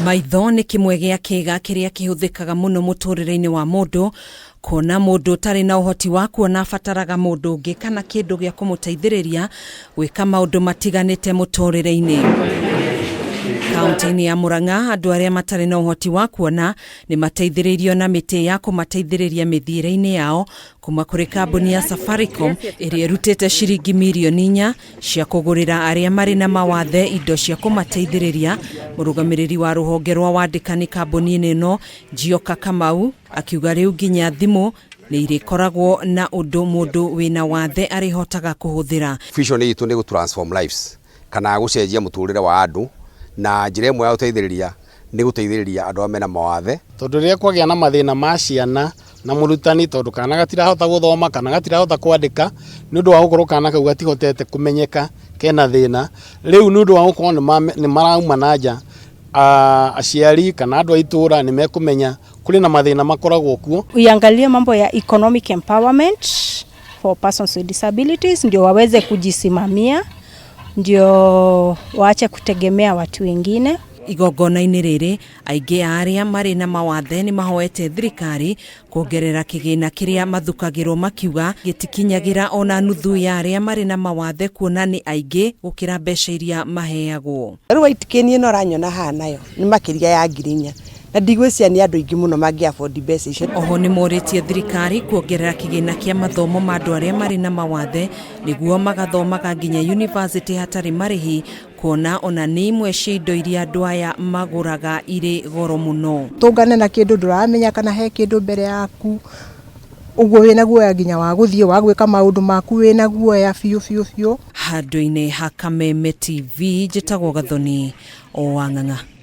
Maitho nĩ kĩmwe gĩa kĩĩga kĩrĩa kĩhũthĩkaga mũno mũtũrĩre-inĩ wa mũndũ. Kuona mũndũ ũtarĩ na ũhoti wa kuona abataraga mũndũ ũngĩ kana kĩndũ gĩa kũmũteithĩrĩria gwĩka maũndũ matiganĩte mũtũrĩre-inĩ. Kaunti-inĩ ya Murang'a, andũ arĩa matarĩ na ũhoti wa kuona nĩ mateithĩrĩirio na mĩtĩ ya kũmateithĩrĩria mĩthiĩre-inĩ yao kuma kũrĩ kambuni ya Safaricom ĩrĩa ĩrutĩte ciringi mirioni 4 cia kũgũrĩra arĩa marĩ na mawathe indo cia kũmateithĩrĩria. Mũrũgamĩrĩri wa rũhonge rwa wandĩkani kambuni-inĩ ĩno, Njoka Kamau, akiuga rĩu nginya thimũ nĩ irĩkoragwo na ũndũ mũndũ wĩna wathe arĩhotaga kũhũthĩra. Vision itũ nĩ gũtransform lives kana gũcenjia mũtũrĩre wa andũ, na njĩra ĩmwe ya gũteithĩrĩria nĩ gũteithĩrĩria andũ arĩa mena mawathe. Tondũ rĩrĩa kwagĩa na mathĩna ma ciana na mũrutani, tondũ kana gatirahota gũthoma kana gatirahota kwandĩka nĩ ũndũ wa gũkorwo kana kau gatihotete kũmenyeka kena thĩna, rĩu nĩ ũndũ wa gũkorwo nĩ marauma na nja, aciari kana andũ a itũra nĩ mekũmenya kũrĩ na mathĩna makoragwo kuo. Uangalie mambo ya economic empowerment for persons with disabilities, ndio waweze kujisimamia, ndio waache kutegemea watu wengine. Igongona-inĩ rĩrĩ, aingĩ a arĩa marĩ na mawathe nĩ mahoete thirikari kuongerera kĩgĩna kĩrĩa mathukagĩrwo, makiuga gĩtikinyagĩra ona nuthu ya arĩa marĩ na mawathe, kuona nĩ aingĩ gũkĩra mbeca iria maheagwo. Rĩu waitikĩnie no ranyona haha nayo nĩ makĩria ya 4,000 na ndigwĩcia nĩ andũ aingĩ mũno mangĩafford mbeca icio. Oho nĩ morĩtie thirikari kuongerera kĩgĩna kĩa mathomo ma andũ arĩa marĩ na mawathe nĩguo magathomaga nginya university hatarĩ marĩhi, kuona ona nĩ imwe cia indo iria andũ aya magũraga irĩ goro mũno. Tũngane na kĩndũ ndũramenya kana he kĩndũ mbere yaku, ũguo wĩna guoya nginya wa gũthiĩ wa gwĩka maũndũ maku wĩna guoya biũ. Handũ-inĩ ha Kameme TV, njĩtagwo Gathoni o Wang'ang'a.